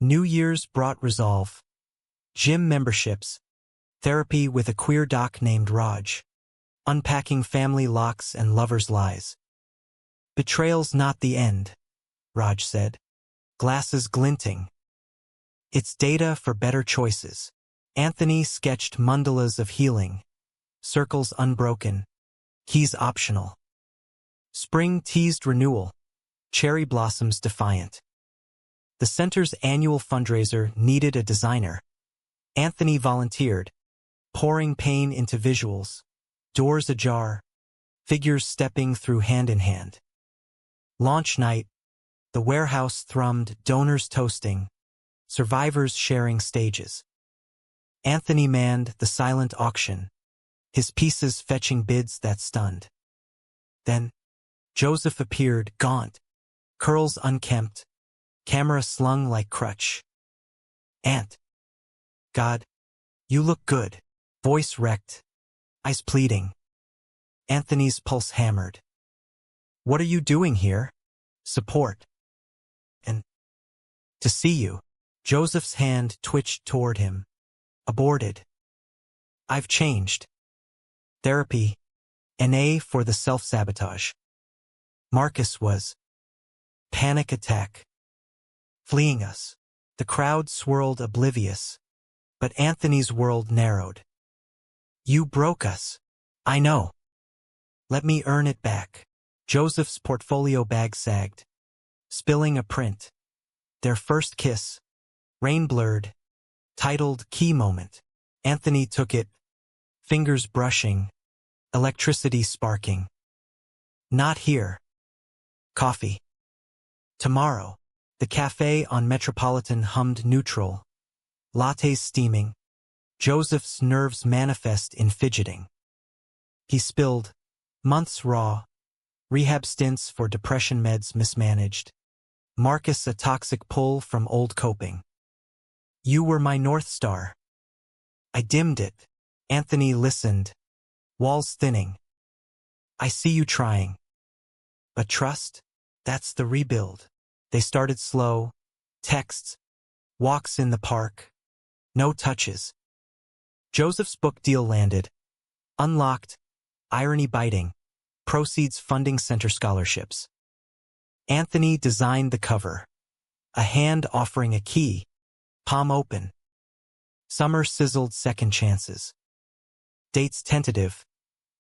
New Year's brought resolve. Gym memberships. Therapy with a queer doc named Raj. Unpacking family locks and lovers' lies. Betrayal's not the end, Raj said. Glasses glinting. It's data for better choices. Anthony sketched mandalas of healing. Circles unbroken. Keys optional. Spring teased renewal. Cherry blossoms defiant. The center's annual fundraiser needed a designer. Anthony volunteered, pouring pain into visuals. Doors ajar. Figures stepping through hand in hand. Launch night. The warehouse thrummed, donors toasting. Survivors sharing stages. Anthony manned the silent auction, his pieces fetching bids that stunned. Then, Joseph appeared, gaunt, curls unkempt, camera slung like crutch. Aunt. God, you look good. Voice wrecked, eyes pleading. Anthony's pulse hammered. What are you doing here? Support. And to see you. Joseph's hand twitched toward him. Aborted. I've changed. Therapy. NA for the self-sabotage. Marcus was. Panic attack. Fleeing us. The crowd swirled oblivious. But Anthony's world narrowed. You broke us. I know. Let me earn it back. Joseph's portfolio bag sagged. Spilling a print. Their first kiss. Rain blurred. Titled Key Moment. Anthony took it. Fingers brushing. Electricity sparking. Not here. Coffee. Tomorrow. The cafe on Metropolitan hummed neutral. Lattes steaming. Joseph's nerves manifest in fidgeting. He spilled. Months raw. Rehab stints for depression meds mismanaged. Marcus a toxic pull from old coping. You were my North Star. I dimmed it. Anthony listened. Walls thinning. I see you trying. But trust? That's the rebuild. They started slow. Texts. Walks in the park. No touches. Joseph's book deal landed. Unlocked. Irony biting. Proceeds funding center scholarships. Anthony designed the cover. A hand offering a key. Palm open. Summer sizzled second chances. Dates tentative.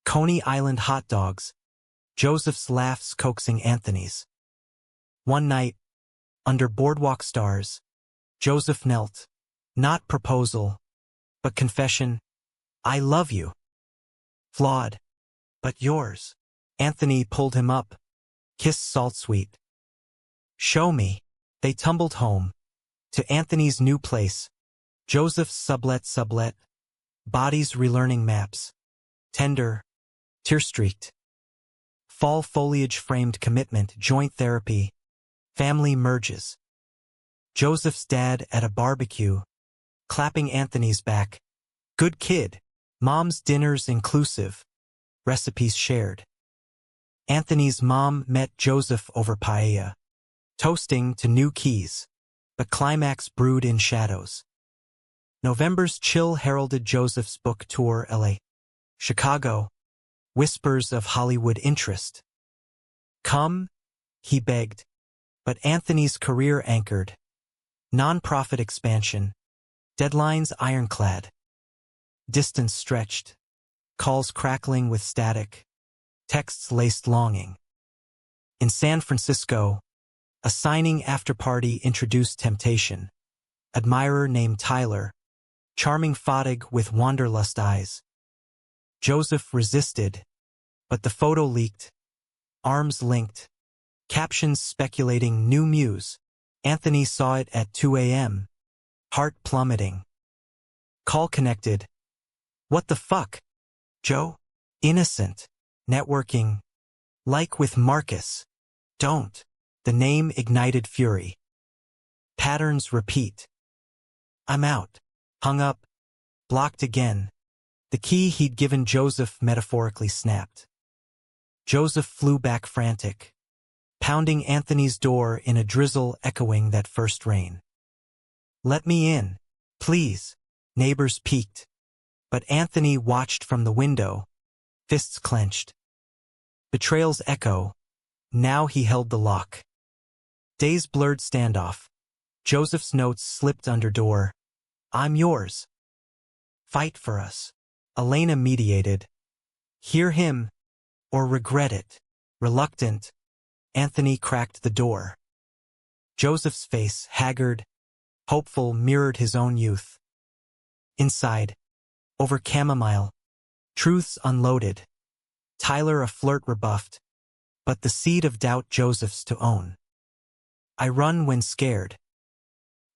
Coney Island hot dogs. Joseph's laughs coaxing Anthony's. One night, under boardwalk stars, Joseph knelt. Not proposal, but confession. I love you. Flawed, but yours. Anthony pulled him up. Kiss salt sweet. Show me. They tumbled home. To Anthony's new place. Joseph's sublet. Bodies relearning maps. Tender. Tear-streaked. Fall foliage framed commitment, joint therapy. Family merges. Joseph's dad at a barbecue. Clapping Anthony's back. Good kid. Mom's dinners inclusive. Recipes shared. Anthony's mom met Joseph over paella. Toasting to new keys. But climax brewed in shadows. November's chill heralded Joseph's book tour LA. Chicago. Whispers of Hollywood interest. Come, he begged. But Anthony's career anchored. Non-profit expansion. Deadlines ironclad. Distance stretched. Calls crackling with static. Texts laced longing. In San Francisco, a signing after-party introduced temptation. Admirer named Tyler. Charming faddig with wanderlust eyes. Joseph resisted, but the photo leaked. Arms linked. Captions speculating new muse. Anthony saw it at 2 a.m. Heart plummeting. Call connected. What the fuck? Joe? Innocent. Networking. Like with Marcus. Don't. The name ignited fury. Patterns repeat. I'm out. Hung up. Blocked again. The key he'd given Joseph metaphorically snapped. Joseph flew back frantic. Pounding Anthony's door in a drizzle echoing that first rain. Let me in. Please. Neighbors peeked. But Anthony watched from the window. Fists clenched. Betrayal's echo. Now he held the lock. Days blurred standoff. Joseph's notes slipped under door. I'm yours. Fight for us. Elena mediated. Hear him, or regret it. Reluctant, Anthony cracked the door. Joseph's face, haggard, hopeful, mirrored his own youth. Inside, over chamomile, truths unloaded. Tyler a flirt rebuffed, but the seed of doubt Joseph's to own. I run when scared.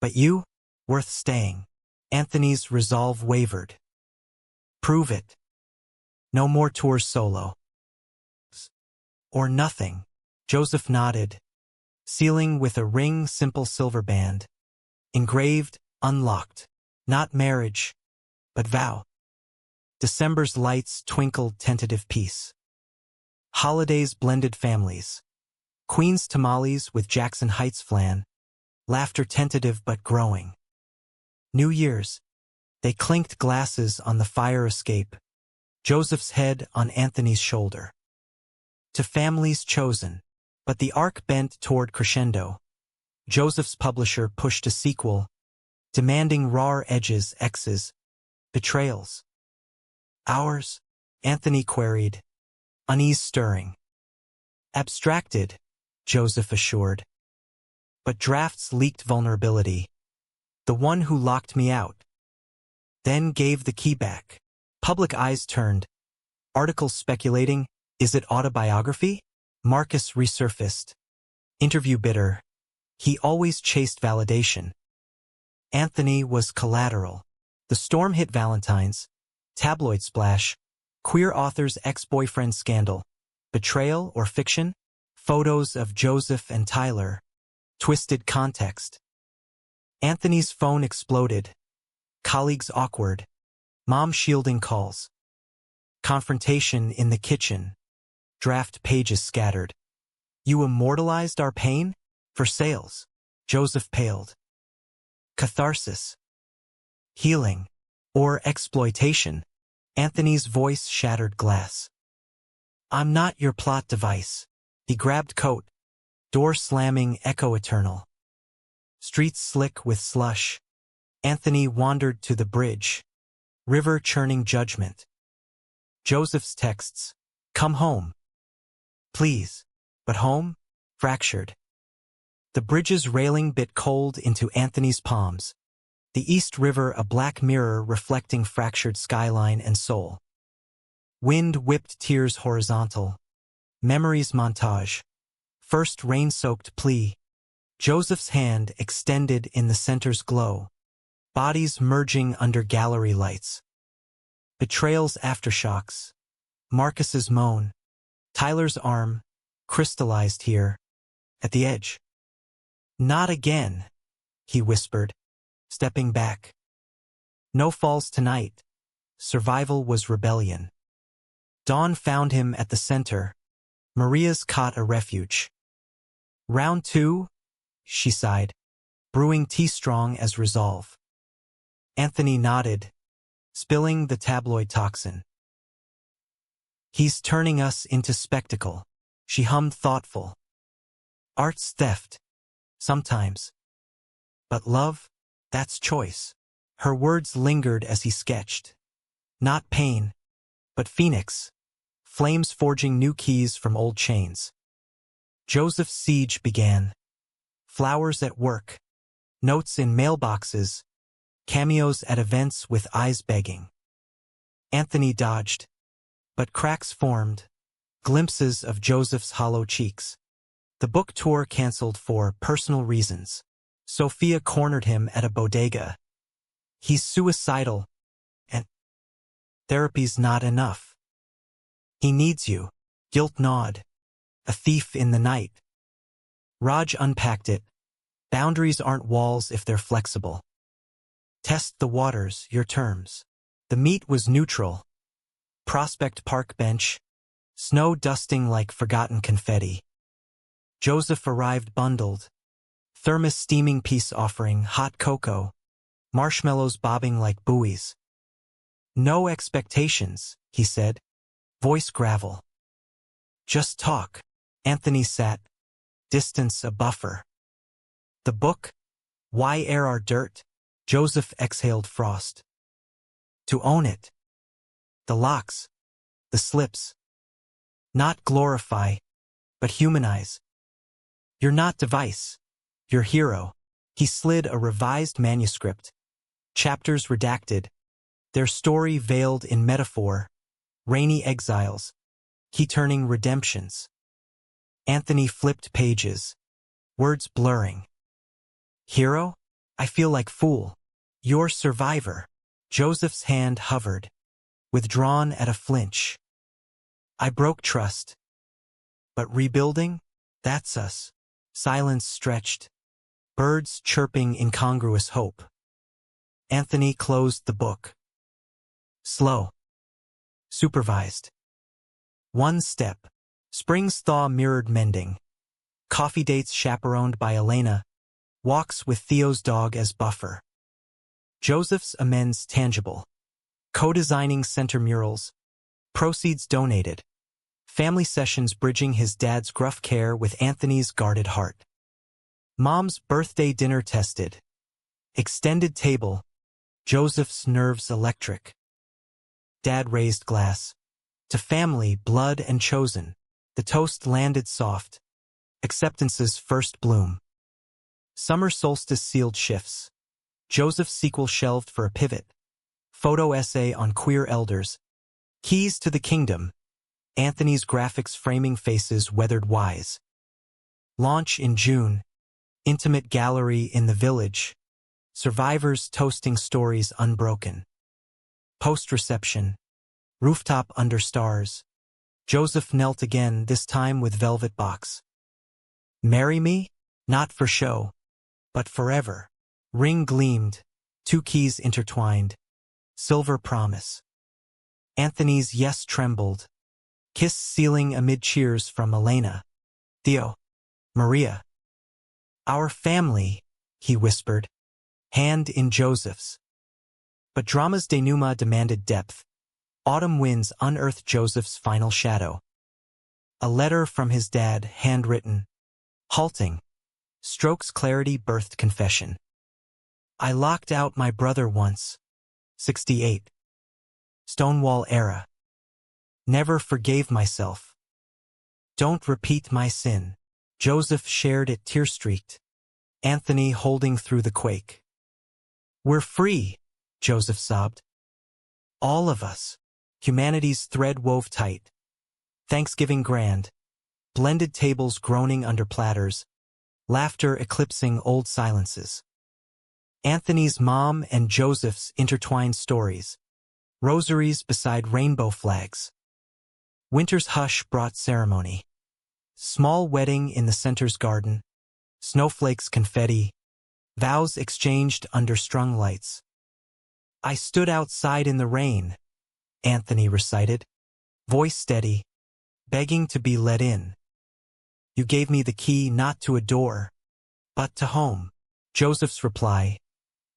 But you, worth staying. Anthony's resolve wavered. Prove it. No more tours solo. Or nothing. Joseph nodded, sealing with a ring simple silver band. Engraved, unlocked. Not marriage, but vow. December's lights twinkled tentative peace. Holidays blended families. Queen's tamales with Jackson Heights flan. Laughter tentative but growing. New Year's. They clinked glasses on the fire escape. Joseph's head on Anthony's shoulder. To families chosen. But the arc bent toward crescendo. Joseph's publisher pushed a sequel, demanding raw edges, X's, betrayals. Ours? Anthony queried, unease stirring. Abstracted, Joseph assured. But drafts leaked vulnerability. The one who locked me out. Then gave the key back. Public eyes turned. Articles speculating, is it autobiography? Marcus resurfaced. Interview bitter. He always chased validation. Anthony was collateral. The storm hit Valentine's. Tabloid splash. Queer author's ex-boyfriend scandal. Betrayal or fiction? Photos of Joseph and Tyler. Twisted context. Anthony's phone exploded. Colleagues awkward. Mom shielding calls. Confrontation in the kitchen. Draft pages scattered. You immortalized our pain? For sales. Joseph paled. Catharsis. healing, or exploitation. Anthony's voice shattered glass. I'm not your plot device. He grabbed coat, door slamming echo eternal. Streets slick with slush. Anthony wandered to the bridge. River churning judgment. Joseph's texts. Come home. Please. But home? Fractured. The bridge's railing bit cold into Anthony's palms. The East River a black mirror reflecting fractured skyline and soul. Wind whipped tears horizontal. Memories montage. First rain-soaked plea. Joseph's hand extended in the center's glow. Bodies merging under gallery lights. Betrayal's aftershocks. Marcus's moan. Tyler's arm, crystallized here, at the edge. Not again, he whispered, stepping back. No falls tonight. Survival was rebellion. Dawn found him at the center. Maria's cot a refuge. Round 2, she sighed, brewing tea strong as resolve. Anthony nodded, spilling the tabloid toxin. He's turning us into spectacle, she hummed thoughtful. Art's theft, sometimes. But love, that's choice. Her words lingered as he sketched. Not pain, but phoenix, flames forging new keys from old chains. Joseph's siege began. Flowers at work, notes in mailboxes, cameos at events with eyes begging. Anthony dodged, but cracks formed, glimpses of Joseph's hollow cheeks. The book tour canceled for personal reasons. Sophia cornered him at a bodega. He's suicidal, and therapy's not enough. He needs you, guilt gnawed, a thief in the night. Raj unpacked it. Boundaries aren't walls if they're flexible. Test the waters, your terms. The meat was neutral. Prospect Park bench, snow dusting like forgotten confetti. Joseph arrived bundled. Thermos steaming peace offering hot cocoa. Marshmallows bobbing like buoys. No expectations, he said. Voice gravel. Just talk. Anthony sat. Distance a buffer. The book? Why air our dirt? Joseph exhaled frost. To own it. The locks. The slips. Not glorify, but humanize. You're not device. You're hero. He slid a revised manuscript. Chapters redacted. Their story veiled in metaphor. Rainy exiles. Key-turning redemptions. Anthony flipped pages. Words blurring. Hero? I feel like fool. You're survivor. Joseph's hand hovered. Withdrawn at a flinch. I broke trust. But rebuilding? That's us. Silence stretched. Birds chirping incongruous hope. Anthony closed the book. Slow. Supervised. One step. Spring's thaw mirrored mending. Coffee dates chaperoned by Elena. Walks with Theo's dog as buffer. Joseph's amends tangible. Co-designing center murals. Proceeds donated. Family sessions bridging his dad's gruff care with Anthony's guarded heart. Mom's birthday dinner tested. Extended table. Joseph's nerves electric. Dad raised glass. To family, blood and chosen. The toast landed soft. Acceptance's first bloom. Summer solstice sealed shifts. Joseph's sequel shelved for a pivot. Photo essay on queer elders. Keys to the kingdom. Anthony's graphics framing faces weathered wise. Launch in June. Intimate gallery in the village. Survivors toasting stories unbroken. Post-reception. Rooftop under stars. Joseph knelt again, this time with velvet box. Marry me? Not for show, but forever. Ring gleamed, 2 keys intertwined. Silver promise. Anthony's yes trembled. Kiss sealing amid cheers from Elena. Theo. Maria. Our family, he whispered. Hand in Joseph's. But drama's denouement demanded depth. Autumn winds unearthed Joseph's final shadow. A letter from his dad, handwritten, halting. Stroke's clarity birthed confession. I locked out my brother once. 68. Stonewall era. Never forgave myself. Don't repeat my sin. Joseph shared it tear-streaked. Anthony holding through the quake. We're free, Joseph sobbed. All of us. Humanity's thread wove tight. Thanksgiving grand. Blended tables groaning under platters. Laughter eclipsing old silences. Anthony's mom and Joseph's intertwined stories. Rosaries beside rainbow flags. Winter's hush brought ceremony. Small wedding in the center's garden. Snowflakes confetti. Vows exchanged under strung lights. I stood outside in the rain, Anthony recited, voice steady, begging to be let in. You gave me the key not to a door, but to home. Joseph's reply,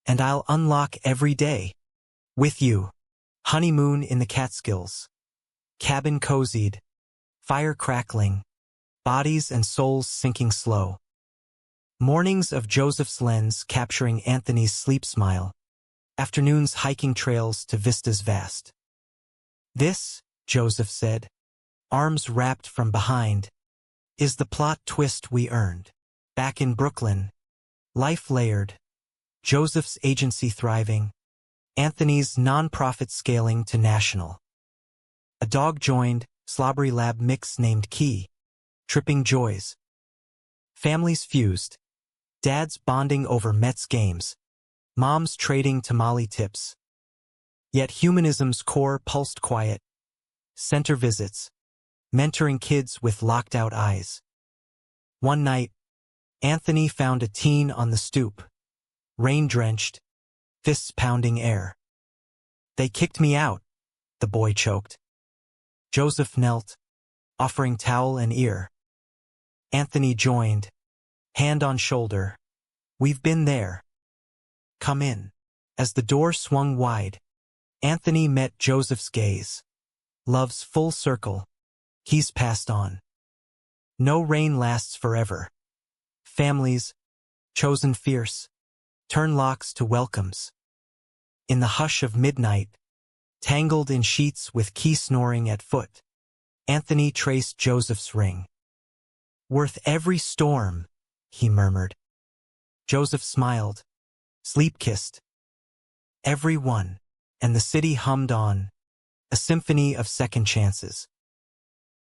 and I'll unlock every day. With you. Honeymoon in the Catskills. Cabin cozied. Fire crackling. Bodies and souls sinking slow. Mornings of Joseph's lens capturing Anthony's sleep smile. Afternoons hiking trails to vistas vast. This, Joseph said, arms wrapped from behind, is the plot twist we earned. Back in Brooklyn, life layered, Joseph's agency thriving, Anthony's nonprofit scaling to national. A dog joined, slobbery lab mix named Key, tripping joys. Families fused, dads bonding over Mets games, moms trading tamale tips. Yet humanism's core pulsed quiet, center visits, mentoring kids with locked-out eyes. One night, Anthony found a teen on the stoop, rain-drenched, fists pounding air. They kicked me out, the boy choked. Joseph knelt, offering towel and ear. Anthony joined, hand on shoulder. We've been there. Come in. As the door swung wide, Anthony met Joseph's gaze. Love's full circle. He's passed on. No rain lasts forever. Families, chosen fierce, turn locks to welcomes. In the hush of midnight, tangled in sheets with Key snoring at foot, Anthony traced Joseph's ring. Worth every storm, he murmured. Joseph smiled, sleep-kissed. Every one, and the city hummed on, a symphony of second chances.